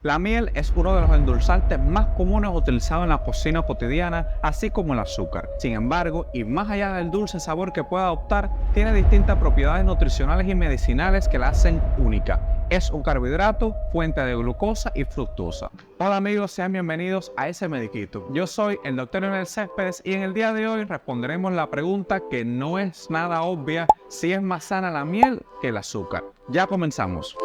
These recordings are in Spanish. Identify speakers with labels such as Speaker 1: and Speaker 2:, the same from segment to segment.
Speaker 1: La miel es uno de los endulzantes más comunes utilizados en la cocina cotidiana, así como el azúcar. Sin embargo, y más allá del dulce sabor que puede adoptar, tiene distintas propiedades nutricionales y medicinales que la hacen única. Es un carbohidrato, fuente de glucosa y fructosa. Hola amigos, sean bienvenidos a ese Mediquito. Yo soy el Dr. Leonel Céspedes y en el día de hoy responderemos la pregunta que no es nada obvia: si es más sana la miel que el azúcar. Ya comenzamos.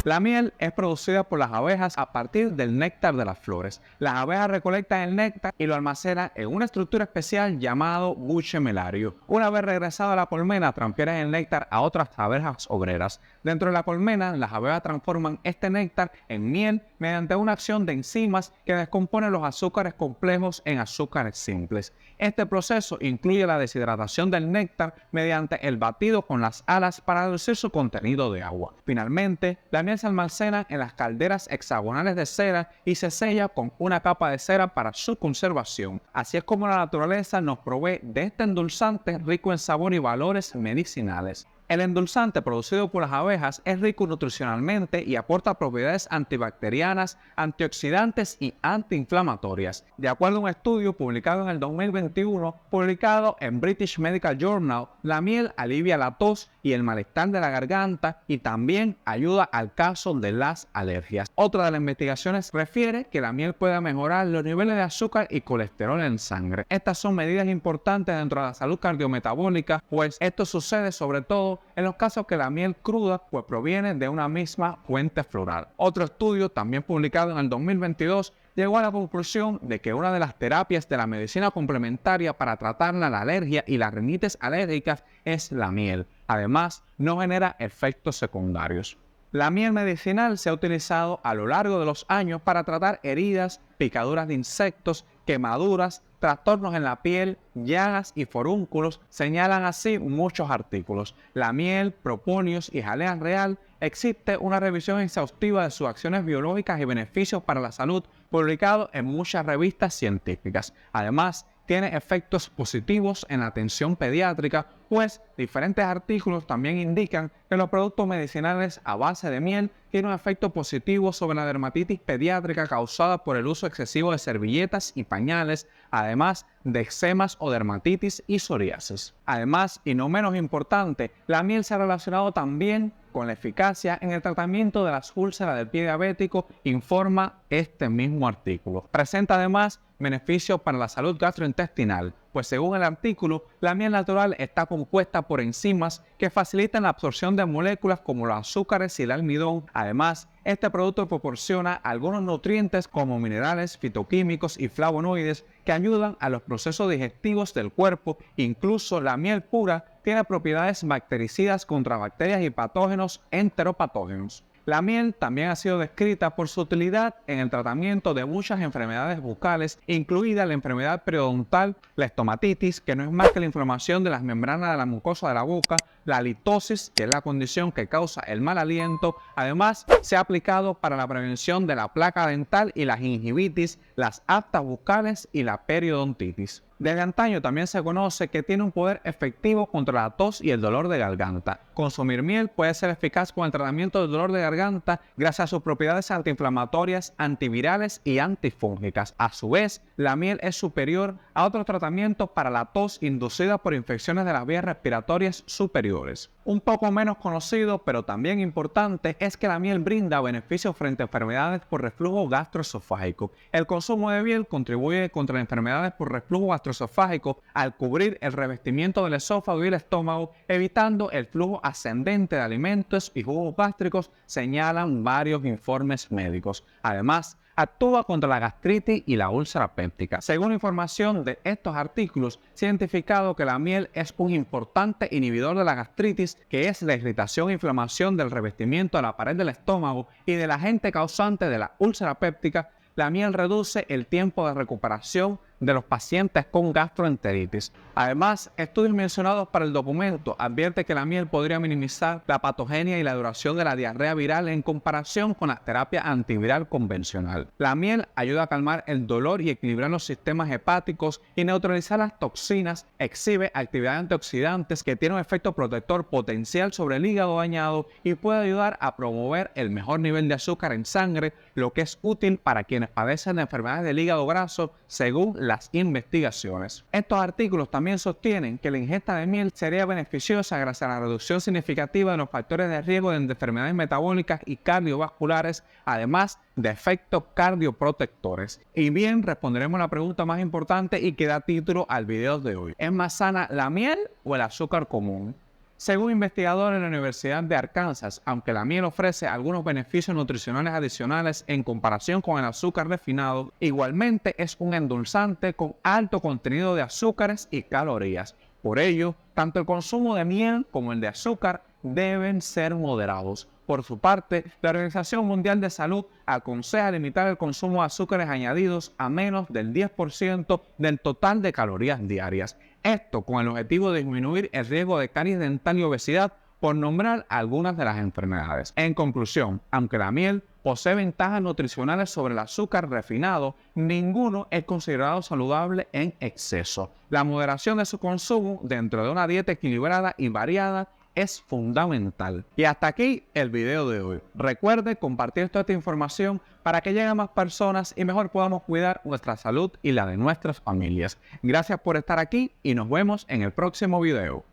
Speaker 1: La miel es producida por las abejas a partir del néctar de las flores. Las abejas recolectan el néctar y lo almacenan en una estructura especial llamado buche melario. Una vez regresado a la colmena, transfieren el néctar a otras abejas obreras. Dentro de la colmena, las abejas transforman este néctar en miel mediante una acción de enzimas que descomponen los azúcares complejos en azúcares simples. Este proceso incluye la deshidratación del néctar mediante el batido con las alas para reducir su contenido de agua. Finalmente, la miel se almacena en las calderas hexagonales de cera y se sella con una capa de cera para su conservación. Así es como la naturaleza nos provee de este endulzante rico en sabor y valores medicinales. El endulzante producido por las abejas es rico nutricionalmente y aporta propiedades antibacterianas, antioxidantes y antiinflamatorias. De acuerdo a un estudio publicado en el 2021, publicado en British Medical Journal, la miel alivia la tos y el malestar de la garganta y también ayuda al caso de las alergias. Otra de las investigaciones refiere que la miel puede mejorar los niveles de azúcar y colesterol en sangre. Estas son medidas importantes dentro de la salud cardiometabólica, pues esto sucede sobre todo en los casos que la miel cruda pues proviene de una misma fuente floral. Otro estudio, también publicado en el 2022, llegó a la conclusión de que una de las terapias de la medicina complementaria para tratar la alergia y las rinitis alérgicas es la miel. Además, no genera efectos secundarios. La miel medicinal se ha utilizado a lo largo de los años para tratar heridas, picaduras de insectos, quemaduras, trastornos en la piel, llagas y forúnculos, señalan así muchos artículos. La miel, proponios y jalea real, existe una revisión exhaustiva de sus acciones biológicas y beneficios para la salud, publicado en muchas revistas científicas. Además, tiene efectos positivos en la atención pediátrica, pues diferentes artículos también indican que los productos medicinales a base de miel tienen un efecto positivo sobre la dermatitis pediátrica causada por el uso excesivo de servilletas y pañales, además de eczemas o dermatitis y psoriasis. Además, y no menos importante, la miel se ha relacionado también con la eficacia en el tratamiento de las úlceras del pie diabético, informa este mismo artículo. Presenta además beneficios para la salud gastrointestinal, pues según el artículo, la miel natural está compuesta por enzimas que facilitan la absorción de moléculas como los azúcares y el almidón. Además, este producto proporciona algunos nutrientes como minerales, fitoquímicos y flavonoides que ayudan a los procesos digestivos del cuerpo. Incluso la miel pura tiene propiedades bactericidas contra bacterias y patógenos enteropatógenos. La miel también ha sido descrita por su utilidad en el tratamiento de muchas enfermedades bucales, incluida la enfermedad periodontal, la estomatitis, que no es más que la inflamación de las membranas de la mucosa de la boca, la litosis, que es la condición que causa el mal aliento. Además, se ha aplicado para la prevención de la placa dental y la gingivitis, las aftas bucales y la periodontitis. Desde antaño también se conoce que tiene un poder efectivo contra la tos y el dolor de garganta. Consumir miel puede ser eficaz con el tratamiento del dolor de garganta gracias a sus propiedades antiinflamatorias, antivirales y antifúngicas. A su vez, la miel es superior a otros tratamientos para la tos inducida por infecciones de las vías respiratorias superiores. Un poco menos conocido, pero también importante, es que la miel brinda beneficios frente a enfermedades por reflujo gastroesofágico. El consumo de miel contribuye contra las enfermedades por reflujo gastroesofágico al cubrir el revestimiento del esófago y el estómago, evitando el flujo ascendente de alimentos y jugos gástricos, señalan varios informes médicos. Además, actúa contra la gastritis y la úlcera péptica. Según información de estos artículos, se ha identificado que la miel es un importante inhibidor de la gastritis, que es la irritación e inflamación del revestimiento de la pared del estómago, y del agente causante de la úlcera péptica. La miel reduce el tiempo de recuperación de los pacientes con gastroenteritis. Además, estudios mencionados para el documento advierten que la miel podría minimizar la patogenia y la duración de la diarrea viral en comparación con la terapia antiviral convencional. La miel ayuda a calmar el dolor y equilibrar los sistemas hepáticos y neutralizar las toxinas, exhibe actividad antioxidantes que tiene un efecto protector potencial sobre el hígado dañado y puede ayudar a promover el mejor nivel de azúcar en sangre, lo que es útil para quienes padecen de enfermedades del hígado graso según las investigaciones. Estos artículos también sostienen que la ingesta de miel sería beneficiosa gracias a la reducción significativa de los factores de riesgo de enfermedades metabólicas y cardiovasculares, además de efectos cardioprotectores. Y bien, responderemos la pregunta más importante y que da título al video de hoy. ¿Es más sana la miel o el azúcar común? Según investigadores en la Universidad de Arkansas, aunque la miel ofrece algunos beneficios nutricionales adicionales en comparación con el azúcar refinado, igualmente es un endulzante con alto contenido de azúcares y calorías. Por ello, tanto el consumo de miel como el de azúcar deben ser moderados. Por su parte, la Organización Mundial de Salud aconseja limitar el consumo de azúcares añadidos a menos del 10% del total de calorías diarias. Esto con el objetivo de disminuir el riesgo de caries dental y obesidad, por nombrar algunas de las enfermedades. En conclusión, aunque la miel posee ventajas nutricionales sobre el azúcar refinado, ninguno es considerado saludable en exceso. La moderación de su consumo dentro de una dieta equilibrada y variada es fundamental. Y hasta aquí el video de hoy. Recuerde compartir toda esta información para que llegue a más personas y mejor podamos cuidar nuestra salud y la de nuestras familias. Gracias por estar aquí y nos vemos en el próximo video.